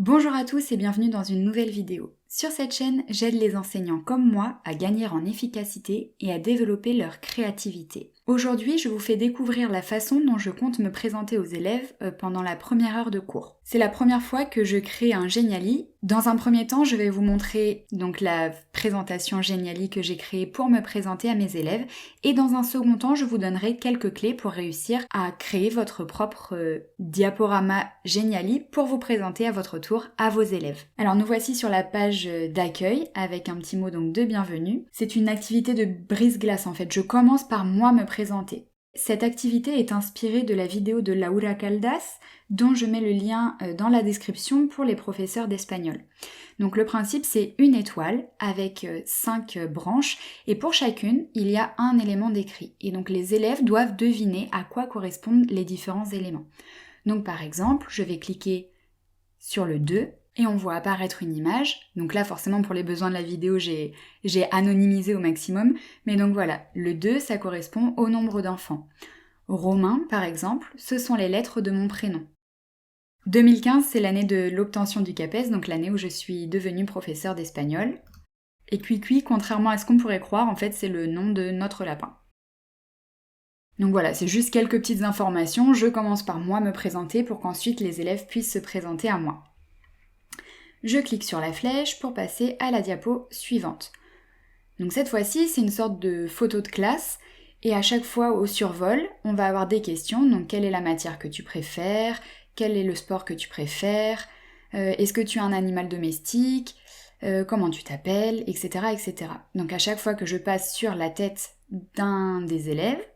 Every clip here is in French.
Bonjour à tous et bienvenue dans une nouvelle vidéo. Sur cette chaîne, j'aide les enseignants comme moi à gagner en efficacité et à développer leur créativité. Aujourd'hui, je vous fais découvrir la façon dont je compte me présenter aux élèves pendant la première heure de cours. C'est la première fois que je crée un Geniali. Dans un premier temps, je vais vous montrer donc la présentation Geniali que j'ai créée pour me présenter à mes élèves et dans un second temps, je vous donnerai quelques clés pour réussir à créer votre propre diaporama Geniali pour vous présenter à votre tour à vos élèves. Alors nous voici sur la page d'accueil avec un petit mot donc de bienvenue. C'est une activité de brise-glace en fait. Je commence par moi me présenter. Cette activité est inspirée de la vidéo de Laura Caldas dont je mets le lien dans la description pour les professeurs d'espagnol. Donc le principe c'est une étoile avec 5 branches et pour chacune il y a un élément décrit. Et donc les élèves doivent deviner à quoi correspondent les différents éléments. Donc par exemple je vais cliquer sur le 2 et on voit apparaître une image. Donc là forcément pour les besoins de la vidéo j'ai anonymisé au maximum. Mais donc voilà, le 2 ça correspond au nombre d'enfants. Romain par exemple, ce sont les lettres de mon prénom. 2015 c'est l'année de l'obtention du CAPES, donc l'année où je suis devenue professeure d'espagnol. Et Cuicui, contrairement à ce qu'on pourrait croire, en fait c'est le nom de notre lapin. Donc voilà, c'est juste quelques petites informations. Je commence par moi me présenter pour qu'ensuite les élèves puissent se présenter à moi. Je clique sur la flèche pour passer à la diapo suivante. Donc cette fois-ci, c'est une sorte de photo de classe et à chaque fois au survol, on va avoir des questions. Donc quelle est la matière que tu préfères? Quel est le sport que tu préfères? Est-ce que tu as un animal domestique? Comment tu t'appelles? Etc., etc. Donc à chaque fois que je passe sur la tête d'un des élèves,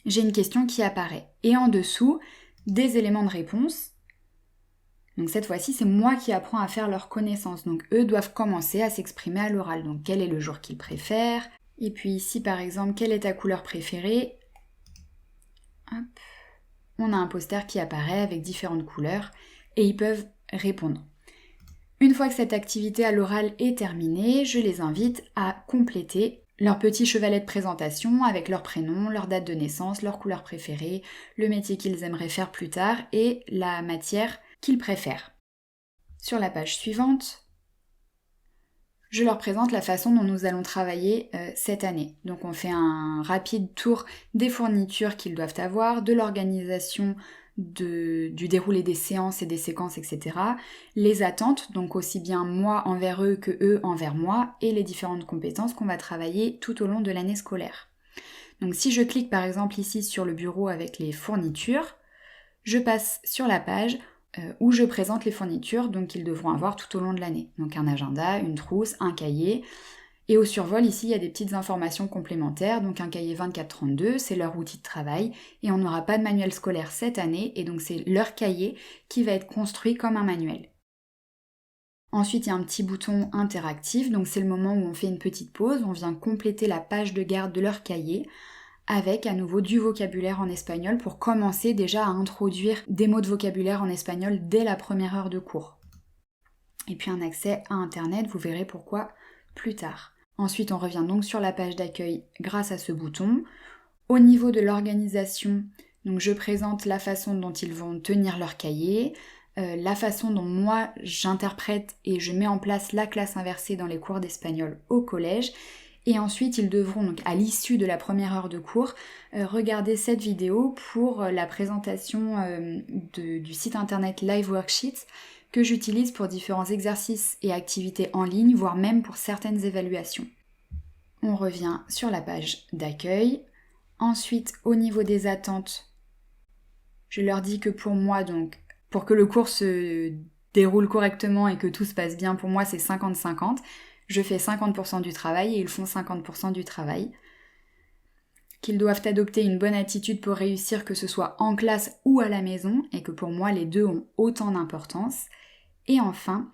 j'ai une question qui apparaît. Et en dessous, des éléments de réponse. Donc cette fois-ci, c'est moi qui apprends à faire leur connaissance. Donc eux doivent commencer à s'exprimer à l'oral. Donc quel est le jour qu'ils préfèrent? Et puis ici, par exemple, quelle est ta couleur préférée? Hop. On a un poster qui apparaît avec différentes couleurs et ils peuvent répondre. Une fois que cette activité à l'oral est terminée, je les invite à compléter leur petit chevalet de présentation avec leur prénom, leur date de naissance, leur couleur préférée, le métier qu'ils aimeraient faire plus tard et la matière qu'ils préfèrent. Sur la page suivante, je leur présente la façon dont nous allons travailler cette année. Donc on fait un rapide tour des fournitures qu'ils doivent avoir, de l'organisation du déroulé des séances et des séquences, etc. Les attentes, donc aussi bien moi envers eux que eux envers moi, et les différentes compétences qu'on va travailler tout au long de l'année scolaire. Donc si je clique par exemple ici sur le bureau avec les fournitures, je passe sur la page où je présente les fournitures donc qu'ils devront avoir tout au long de l'année. Donc un agenda, une trousse, un cahier. Et au survol, ici, il y a des petites informations complémentaires. Donc un cahier 24-32, c'est leur outil de travail. Et on n'aura pas de manuel scolaire cette année. Et donc c'est leur cahier qui va être construit comme un manuel. Ensuite, il y a un petit bouton interactif. Donc c'est le moment où on fait une petite pause. On vient compléter la page de garde de leur cahier avec à nouveau du vocabulaire en espagnol pour commencer déjà à introduire des mots de vocabulaire en espagnol dès la première heure de cours. Et puis un accès à internet, vous verrez pourquoi plus tard. Ensuite, on revient donc sur la page d'accueil grâce à ce bouton. Au niveau de l'organisation, donc je présente la façon dont ils vont tenir leur cahier, la façon dont moi j'interprète et je mets en place la classe inversée dans les cours d'espagnol au collège. Et ensuite, ils devront, donc à l'issue de la première heure de cours, regarder cette vidéo pour la présentation du site internet Live Worksheets que j'utilise pour différents exercices et activités en ligne, voire même pour certaines évaluations. On revient sur la page d'accueil. Ensuite, au niveau des attentes, je leur dis que pour moi, donc, pour que le cours se déroule correctement et que tout se passe bien, pour moi c'est 50-50. Je fais 50% du travail et ils font 50% du travail. Qu'ils doivent adopter une bonne attitude pour réussir, que ce soit en classe ou à la maison, et que pour moi les deux ont autant d'importance. Et enfin,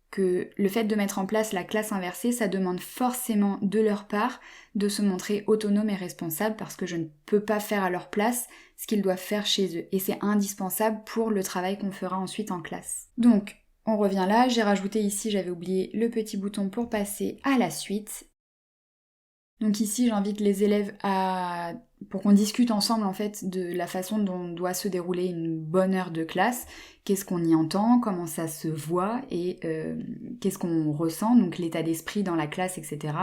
que le fait de mettre en place la classe inversée, ça demande forcément de leur part de se montrer autonome et responsable parce que je ne peux pas faire à leur place ce qu'ils doivent faire chez eux. Et c'est indispensable pour le travail qu'on fera ensuite en classe. Donc, on revient là, j'ai rajouté ici, j'avais oublié le petit bouton pour passer à la suite. Donc ici, j'invite les élèves à pour qu'on discute ensemble en fait de la façon dont doit se dérouler une bonne heure de classe, qu'est-ce qu'on y entend, comment ça se voit et qu'est-ce qu'on ressent, donc l'état d'esprit dans la classe, etc.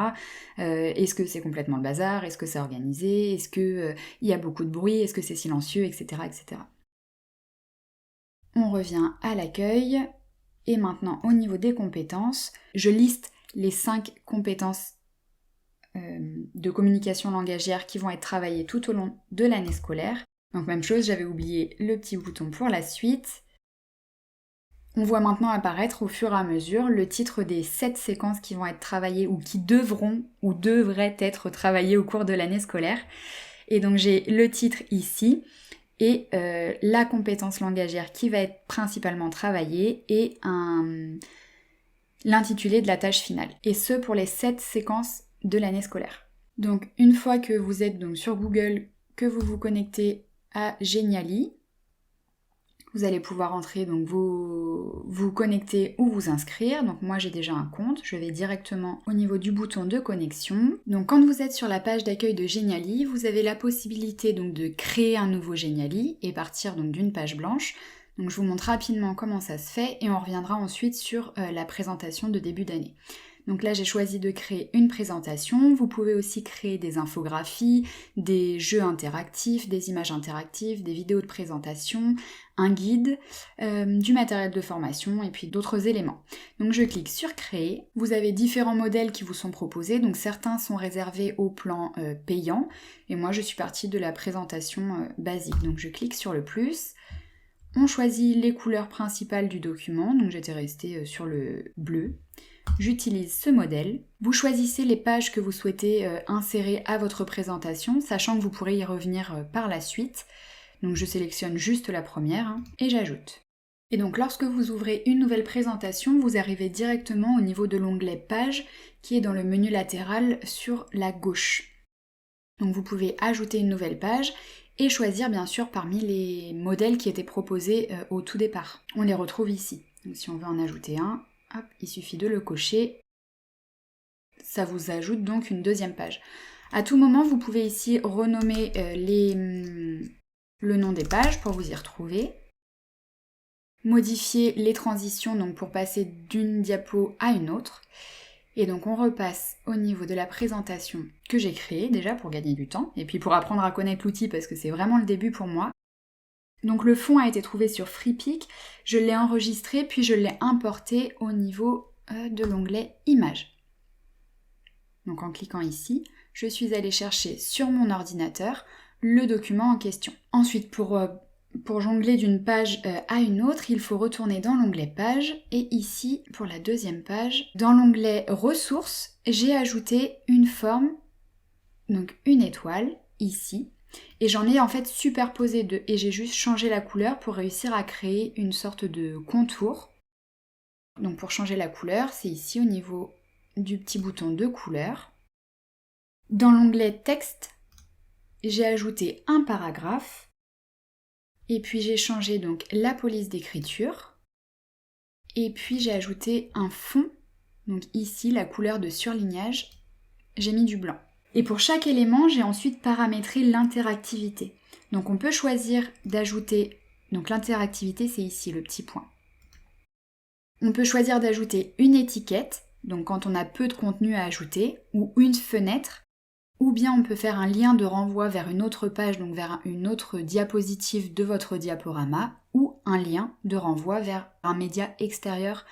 Est-ce que c'est complètement le bazar, est-ce que c'est organisé, est-ce que il y a beaucoup de bruit, est-ce que c'est silencieux, etc., etc. On revient à l'accueil et maintenant au niveau des compétences, je liste les 5 compétences de communication langagière qui vont être travaillées tout au long de l'année scolaire. Donc même chose, j'avais oublié le petit bouton pour la suite. On voit maintenant apparaître au fur et à mesure le titre des 7 séquences qui vont être travaillées ou qui devront ou devraient être travaillées au cours de l'année scolaire. Et donc j'ai le titre ici et la compétence langagière qui va être principalement travaillée et l'intitulé de la tâche finale. Et ce pour les 7 séquences de l'année scolaire. Donc une fois que vous êtes donc sur Google, que vous vous connectez à Genially, vous allez pouvoir entrer, donc vous connecter ou vous inscrire. Donc moi j'ai déjà un compte, je vais directement au niveau du bouton de connexion. Donc quand vous êtes sur la page d'accueil de Genially, vous avez la possibilité donc de créer un nouveau Genially et partir donc d'une page blanche. Donc je vous montre rapidement comment ça se fait et on reviendra ensuite sur la présentation de début d'année. Donc là j'ai choisi de créer une présentation, vous pouvez aussi créer des infographies, des jeux interactifs, des images interactives, des vidéos de présentation, un guide, du matériel de formation et puis d'autres éléments. Donc je clique sur créer, vous avez différents modèles qui vous sont proposés, donc certains sont réservés au plan payant et moi je suis partie de la présentation basique, donc je clique sur le plus. On choisit les couleurs principales du document, donc j'étais restée sur le bleu. J'utilise ce modèle. Vous choisissez les pages que vous souhaitez insérer à votre présentation, sachant que vous pourrez y revenir par la suite. Donc je sélectionne juste la première et j'ajoute. Et donc lorsque vous ouvrez une nouvelle présentation, vous arrivez directement au niveau de l'onglet Pages qui est dans le menu latéral sur la gauche. Donc vous pouvez ajouter une nouvelle page et choisir bien sûr parmi les modèles qui étaient proposés au tout départ. On les retrouve ici. Donc si on veut en ajouter un, hop, il suffit de le cocher. Ça vous ajoute donc une deuxième page. À tout moment, vous pouvez ici renommer le nom des pages pour vous y retrouver. Modifier les transitions donc pour passer d'une diapo à une autre. Et donc on repasse au niveau de la présentation que j'ai créée déjà pour gagner du temps et puis pour apprendre à connaître l'outil parce que c'est vraiment le début pour moi. Donc le fond a été trouvé sur Freepik, je l'ai enregistré puis je l'ai importé au niveau de l'onglet Images. Donc en cliquant ici, je suis allée chercher sur mon ordinateur le document en question. Ensuite pour jongler d'une page à une autre, il faut retourner dans l'onglet Pages et ici, pour la deuxième page, dans l'onglet Ressources, j'ai ajouté une forme, donc une étoile, ici, et j'en ai en fait superposé deux et j'ai juste changé la couleur pour réussir à créer une sorte de contour. Donc pour changer la couleur, c'est ici au niveau du petit bouton de couleur. Dans l'onglet Texte, j'ai ajouté un paragraphe. Et puis j'ai changé donc la police d'écriture. Et puis j'ai ajouté un fond. Donc ici, la couleur de surlignage, j'ai mis du blanc. Et pour chaque élément, j'ai ensuite paramétré l'interactivité. Donc on peut choisir d'ajouter, donc l'interactivité c'est ici le petit point. On peut choisir d'ajouter une étiquette, donc quand on a peu de contenu à ajouter, ou une fenêtre. Ou bien on peut faire un lien de renvoi vers une autre page, donc vers une autre diapositive de votre diaporama, ou un lien de renvoi vers un média extérieur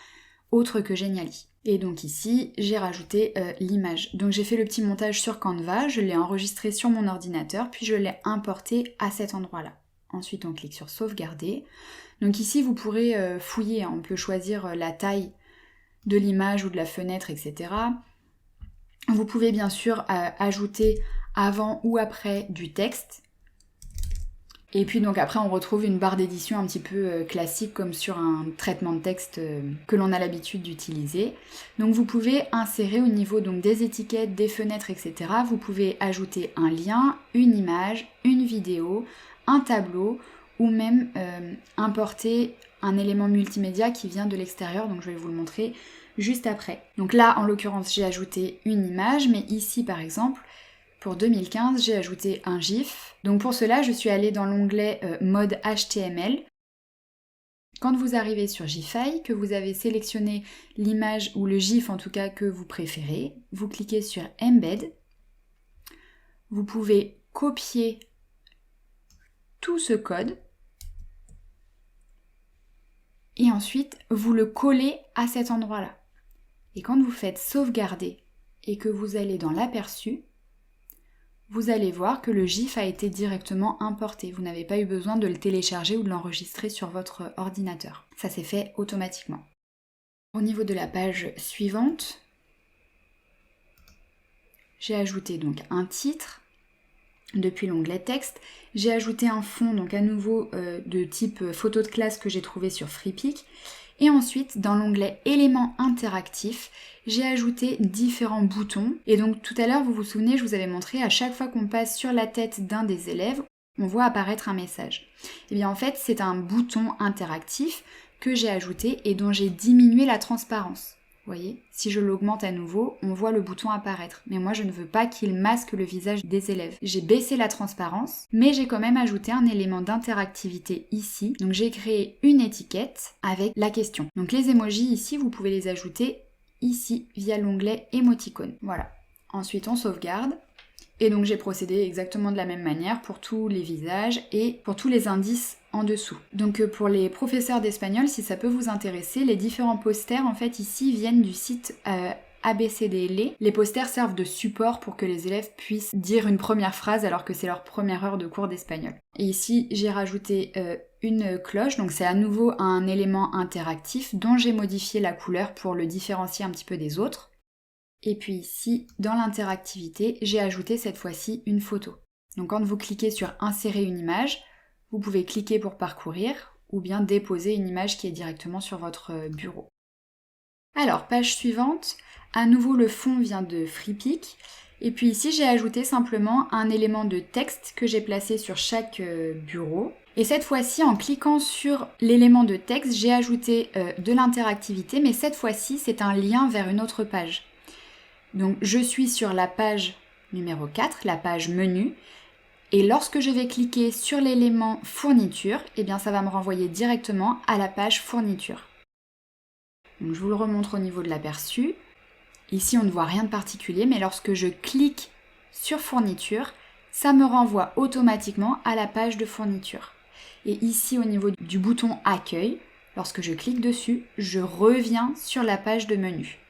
autre que Genially. Et donc ici, j'ai rajouté l'image. Donc j'ai fait le petit montage sur Canva, je l'ai enregistré sur mon ordinateur, puis je l'ai importé à cet endroit-là. Ensuite, on clique sur sauvegarder. Donc ici, vous pourrez fouiller, on peut choisir la taille de l'image ou de la fenêtre, etc. Vous pouvez bien sûr ajouter avant ou après du texte. Et puis donc après on retrouve une barre d'édition un petit peu classique comme sur un traitement de texte que l'on a l'habitude d'utiliser. Donc vous pouvez insérer au niveau donc des étiquettes, des fenêtres, etc. Vous pouvez ajouter un lien, une image, une vidéo, un tableau ou même importer un élément multimédia qui vient de l'extérieur. Donc je vais vous le montrer juste après. Donc là, en l'occurrence, j'ai ajouté une image, mais ici, par exemple, pour 2015, j'ai ajouté un GIF. Donc pour cela, je suis allée dans l'onglet mode HTML. Quand vous arrivez sur GIFy, que vous avez sélectionné l'image ou le GIF en tout cas que vous préférez, vous cliquez sur Embed. Vous pouvez copier tout ce code et ensuite vous le collez à cet endroit-là. Et quand vous faites sauvegarder et que vous allez dans l'aperçu, vous allez voir que le GIF a été directement importé. Vous n'avez pas eu besoin de le télécharger ou de l'enregistrer sur votre ordinateur. Ça s'est fait automatiquement. Au niveau de la page suivante, j'ai ajouté donc un titre depuis l'onglet texte. J'ai ajouté un fond, donc à nouveau de type photo de classe que j'ai trouvé sur Freepik. Et ensuite, dans l'onglet éléments interactifs, j'ai ajouté différents boutons. Et donc tout à l'heure, vous vous souvenez, je vous avais montré, à chaque fois qu'on passe sur la tête d'un des élèves, on voit apparaître un message. Et bien en fait, c'est un bouton interactif que j'ai ajouté et dont j'ai diminué la transparence. Vous voyez, si je l'augmente à nouveau, on voit le bouton apparaître. Mais moi, je ne veux pas qu'il masque le visage des élèves. J'ai baissé la transparence, mais j'ai quand même ajouté un élément d'interactivité ici. Donc j'ai créé une étiquette avec la question. Donc les emojis ici, vous pouvez les ajouter ici via l'onglet émoticône. Voilà. Ensuite, on sauvegarde. Et donc j'ai procédé exactement de la même manière pour tous les visages et pour tous les indices en dessous. Donc pour les professeurs d'espagnol, si ça peut vous intéresser, les différents posters en fait ici viennent du site ABCDL. Les posters servent de support pour que les élèves puissent dire une première phrase alors que c'est leur première heure de cours d'espagnol. Et ici j'ai rajouté une cloche, donc c'est à nouveau un élément interactif dont j'ai modifié la couleur pour le différencier un petit peu des autres. Et puis ici, dans l'interactivité, j'ai ajouté cette fois-ci une photo. Donc quand vous cliquez sur insérer une image, vous pouvez cliquer pour parcourir ou bien déposer une image qui est directement sur votre bureau. Alors, page suivante, à nouveau le fond vient de Freepik. Et puis ici, j'ai ajouté simplement un élément de texte que j'ai placé sur chaque bureau. Et cette fois-ci, en cliquant sur l'élément de texte, j'ai ajouté de l'interactivité, mais cette fois-ci, c'est un lien vers une autre page. Donc je suis sur la page numéro 4, la page menu, et lorsque je vais cliquer sur l'élément fourniture, eh bien ça va me renvoyer directement à la page fourniture. Donc je vous le remontre au niveau de l'aperçu. Ici on ne voit rien de particulier, mais lorsque je clique sur fourniture, ça me renvoie automatiquement à la page de fourniture. Et ici au niveau du bouton accueil, lorsque je clique dessus, je reviens sur la page de menu.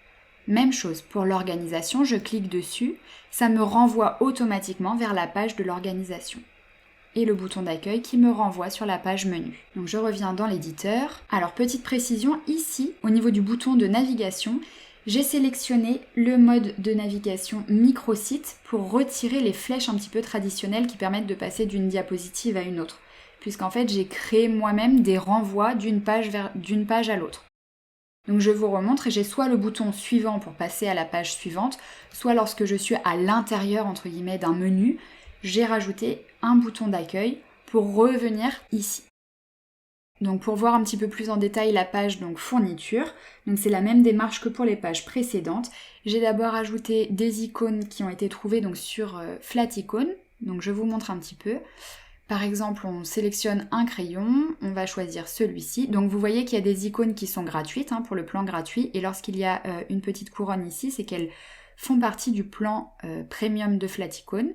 Même chose, pour l'organisation, je clique dessus, ça me renvoie automatiquement vers la page de l'organisation. Et le bouton d'accueil qui me renvoie sur la page menu. Donc je reviens dans l'éditeur. Alors petite précision, ici, au niveau du bouton de navigation, j'ai sélectionné le mode de navigation microsite pour retirer les flèches un petit peu traditionnelles qui permettent de passer d'une diapositive à une autre. Puisqu'en fait, j'ai créé moi-même des renvois d'une page à l'autre. Donc je vous remontre et j'ai soit le bouton suivant pour passer à la page suivante, soit lorsque je suis à l'intérieur entre guillemets d'un menu, j'ai rajouté un bouton d'accueil pour revenir ici. Donc pour voir un petit peu plus en détail la page donc fourniture, donc c'est la même démarche que pour les pages précédentes. J'ai d'abord ajouté des icônes qui ont été trouvées donc sur Flaticone, donc je vous montre un petit peu. Par exemple, on sélectionne un crayon, on va choisir celui-ci. Donc vous voyez qu'il y a des icônes qui sont gratuites pour le plan gratuit. Et lorsqu'il y a une petite couronne ici, c'est qu'elles font partie du plan premium de Flaticone.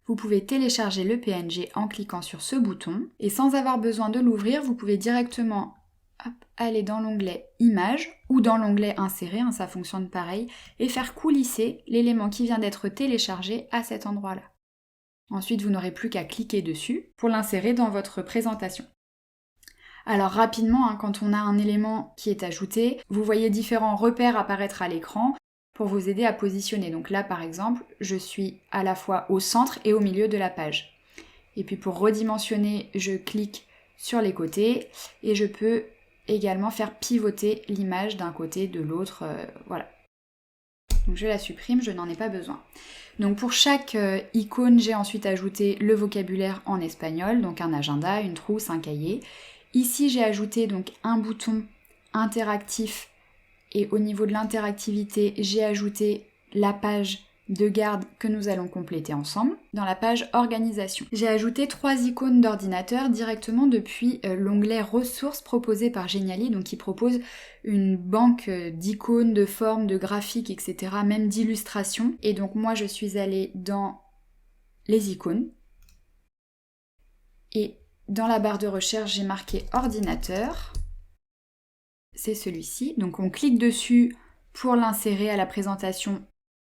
Vous pouvez télécharger le PNG en cliquant sur ce bouton. Et sans avoir besoin de l'ouvrir, vous pouvez directement aller dans l'onglet Images ou dans l'onglet Insérer, ça fonctionne pareil, et faire coulisser l'élément qui vient d'être téléchargé à cet endroit-là. Ensuite, vous n'aurez plus qu'à cliquer dessus pour l'insérer dans votre présentation. Alors rapidement, quand on a un élément qui est ajouté, vous voyez différents repères apparaître à l'écran pour vous aider à positionner. Donc là, par exemple, je suis à la fois au centre et au milieu de la page. Et puis pour redimensionner, je clique sur les côtés et je peux également faire pivoter l'image d'un côté, de l'autre, voilà. Donc je la supprime, je n'en ai pas besoin. Donc pour chaque icône, j'ai ensuite ajouté le vocabulaire en espagnol, donc un agenda, une trousse, un cahier. Ici, j'ai ajouté donc un bouton interactif et au niveau de l'interactivité, j'ai ajouté la page de garde que nous allons compléter ensemble dans la page organisation. J'ai ajouté 3 icônes d'ordinateur directement depuis l'onglet ressources proposé par Genially, donc qui propose une banque d'icônes, de formes, de graphiques, etc., même d'illustrations. Et donc moi je suis allée dans les icônes et dans la barre de recherche j'ai marqué ordinateur. C'est celui-ci, donc on clique dessus pour l'insérer à la présentation.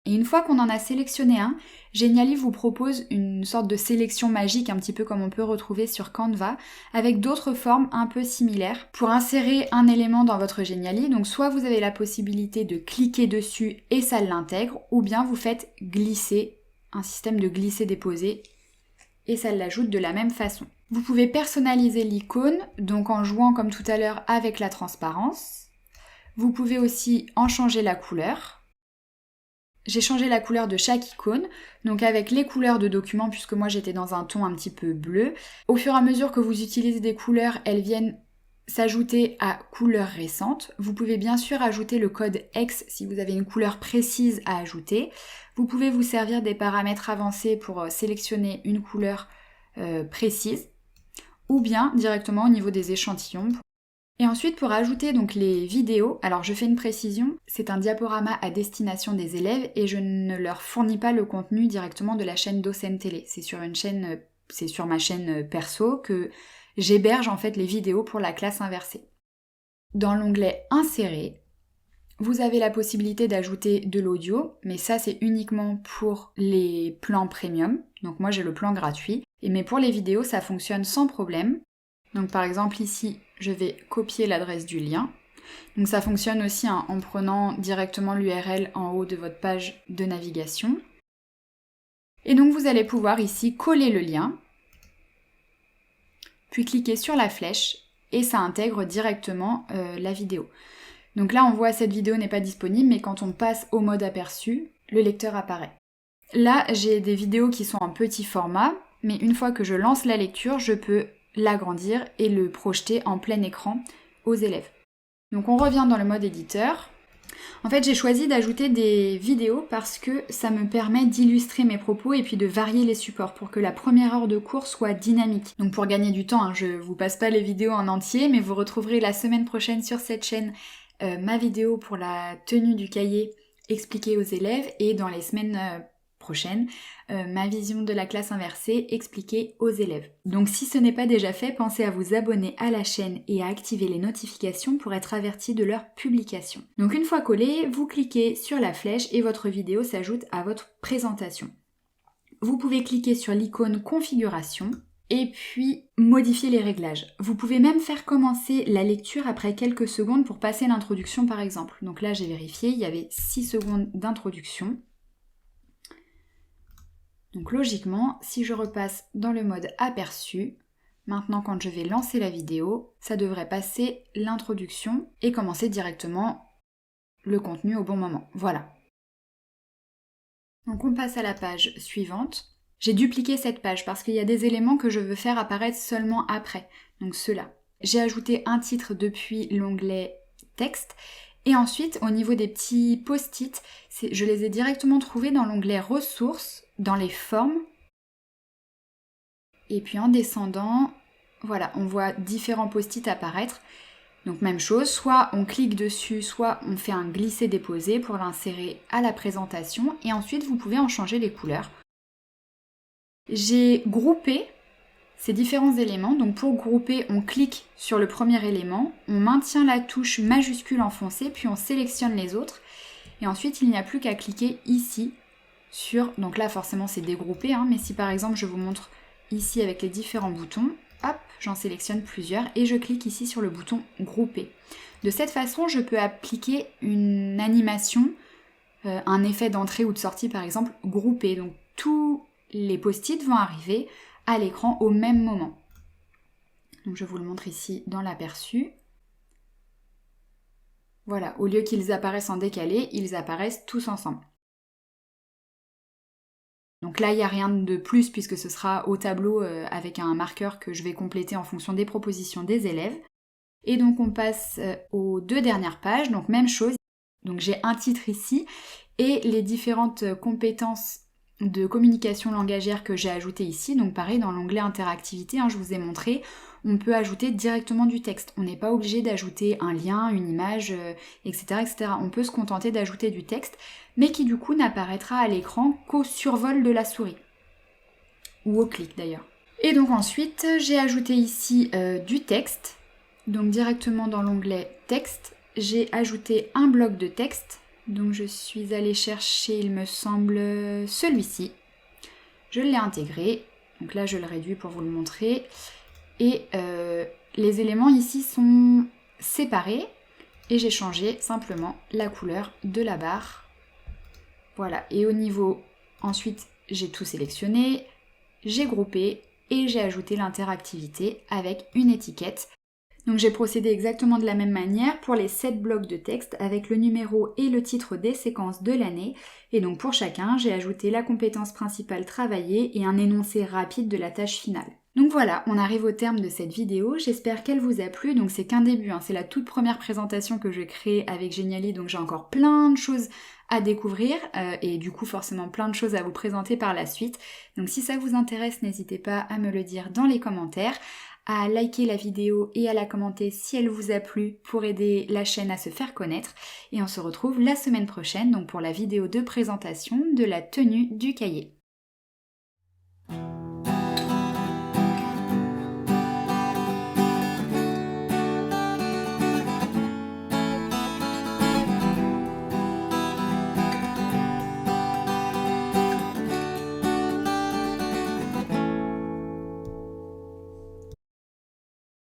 Et une fois qu'on en a sélectionné un, Genially vous propose une sorte de sélection magique, un petit peu comme on peut retrouver sur Canva, avec d'autres formes un peu similaires. Pour insérer un élément dans votre Genially, donc soit vous avez la possibilité de cliquer dessus et ça l'intègre, ou bien vous faites glisser, un système de glisser-déposer, et ça l'ajoute de la même façon. Vous pouvez personnaliser l'icône, donc en jouant comme tout à l'heure avec la transparence. Vous pouvez aussi en changer la couleur. J'ai changé la couleur de chaque icône, donc avec les couleurs de document, puisque moi j'étais dans un ton un petit peu bleu. Au fur et à mesure que vous utilisez des couleurs, elles viennent s'ajouter à couleurs récentes. Vous pouvez bien sûr ajouter le code X si vous avez une couleur précise à ajouter. Vous pouvez vous servir des paramètres avancés pour sélectionner une couleur précise, ou bien directement au niveau des échantillons. Et ensuite, pour ajouter donc les vidéos, alors je fais une précision, c'est un diaporama à destination des élèves et je ne leur fournis pas le contenu directement de la chaîne Docent Télé. C'est sur ma chaîne perso que j'héberge en fait les vidéos pour la classe inversée. Dans l'onglet Insérer, vous avez la possibilité d'ajouter de l'audio, mais ça c'est uniquement pour les plans premium. Donc moi j'ai le plan gratuit, mais pour les vidéos ça fonctionne sans problème. Donc par exemple ici, je vais copier l'adresse du lien. Donc ça fonctionne aussi en prenant directement l'URL en haut de votre page de navigation. Et donc vous allez pouvoir ici coller le lien, puis cliquer sur la flèche et ça intègre directement la vidéo. Donc là on voit cette vidéo n'est pas disponible, mais quand on passe au mode aperçu, le lecteur apparaît. Là j'ai des vidéos qui sont en petit format, mais une fois que je lance la lecture, je peux l'agrandir et le projeter en plein écran aux élèves. Donc on revient dans le mode éditeur. En fait j'ai choisi d'ajouter des vidéos parce que ça me permet d'illustrer mes propos et puis de varier les supports pour que la première heure de cours soit dynamique. Donc pour gagner du temps, je vous passe pas les vidéos en entier, mais vous retrouverez la semaine prochaine sur cette chaîne ma vidéo pour la tenue du cahier expliquée aux élèves et dans les semaines prochaine, ma vision de la classe inversée expliquée aux élèves. Donc si ce n'est pas déjà fait, pensez à vous abonner à la chaîne et à activer les notifications pour être averti de leur publication. Donc une fois collé, vous cliquez sur la flèche et votre vidéo s'ajoute à votre présentation. Vous pouvez cliquer sur l'icône configuration et puis modifier les réglages. Vous pouvez même faire commencer la lecture après quelques secondes pour passer l'introduction par exemple. Donc là j'ai vérifié, il y avait 6 secondes d'introduction. Donc logiquement, si je repasse dans le mode aperçu, maintenant quand je vais lancer la vidéo, ça devrait passer l'introduction et commencer directement le contenu au bon moment. Voilà. Donc on passe à la page suivante. J'ai dupliqué cette page parce qu'il y a des éléments que je veux faire apparaître seulement après, donc ceux-là. J'ai ajouté un titre depuis l'onglet texte. Et ensuite, au niveau des petits post-it, je les ai directement trouvés dans l'onglet ressources, dans les formes. Et puis en descendant, voilà, on voit différents post-it apparaître. Donc même chose, soit on clique dessus, soit on fait un glisser-déposer pour l'insérer à la présentation. Et ensuite, vous pouvez en changer les couleurs. J'ai groupé ces différents éléments. Donc pour grouper, on clique sur le premier élément, on maintient la touche majuscule enfoncée, puis on sélectionne les autres. Et ensuite, il n'y a plus qu'à cliquer ici sur... Donc là, forcément, c'est dégroupé, mais si par exemple, je vous montre ici avec les différents boutons, hop, j'en sélectionne plusieurs et je clique ici sur le bouton grouper. De cette façon, je peux appliquer une animation, un effet d'entrée ou de sortie par exemple, groupé. Donc tous les post-it vont arriver à l'écran au même moment. Donc je vous le montre ici dans l'aperçu. Voilà, au lieu qu'ils apparaissent en décalé, ils apparaissent tous ensemble. Donc là, il n'y a rien de plus puisque ce sera au tableau avec un marqueur que je vais compléter en fonction des propositions des élèves. Et donc on passe aux 2 dernières pages, donc même chose. Donc j'ai un titre ici et les différentes compétences de communication langagière que j'ai ajoutées ici. Donc pareil, dans l'onglet interactivité, je vous ai montré, on peut ajouter directement du texte. On n'est pas obligé d'ajouter un lien, une image, etc., etc. On peut se contenter d'ajouter du texte, mais qui du coup n'apparaîtra à l'écran qu'au survol de la souris. Ou au clic d'ailleurs. Et donc ensuite, j'ai ajouté ici du texte. Donc directement dans l'onglet texte, j'ai ajouté un bloc de texte. Donc je suis allée chercher, il me semble, celui-ci. Je l'ai intégré. Donc là, je le réduis pour vous le montrer. Et les éléments ici sont séparés. Et j'ai changé simplement la couleur de la barre. Voilà. Et au niveau, ensuite, j'ai tout sélectionné. J'ai groupé et j'ai ajouté l'interactivité avec une étiquette. Donc j'ai procédé exactement de la même manière pour les 7 blocs de texte avec le numéro et le titre des séquences de l'année. Et donc pour chacun, j'ai ajouté la compétence principale travaillée et un énoncé rapide de la tâche finale. Donc voilà, on arrive au terme de cette vidéo, j'espère qu'elle vous a plu. Donc c'est qu'un début, c'est la toute première présentation que je crée avec Genially, donc j'ai encore plein de choses à découvrir et du coup forcément plein de choses à vous présenter par la suite. Donc si ça vous intéresse, n'hésitez pas à me le dire dans les commentaires, à liker la vidéo et à la commenter si elle vous a plu pour aider la chaîne à se faire connaître. Et on se retrouve la semaine prochaine donc pour la vidéo de présentation de la tenue du cahier.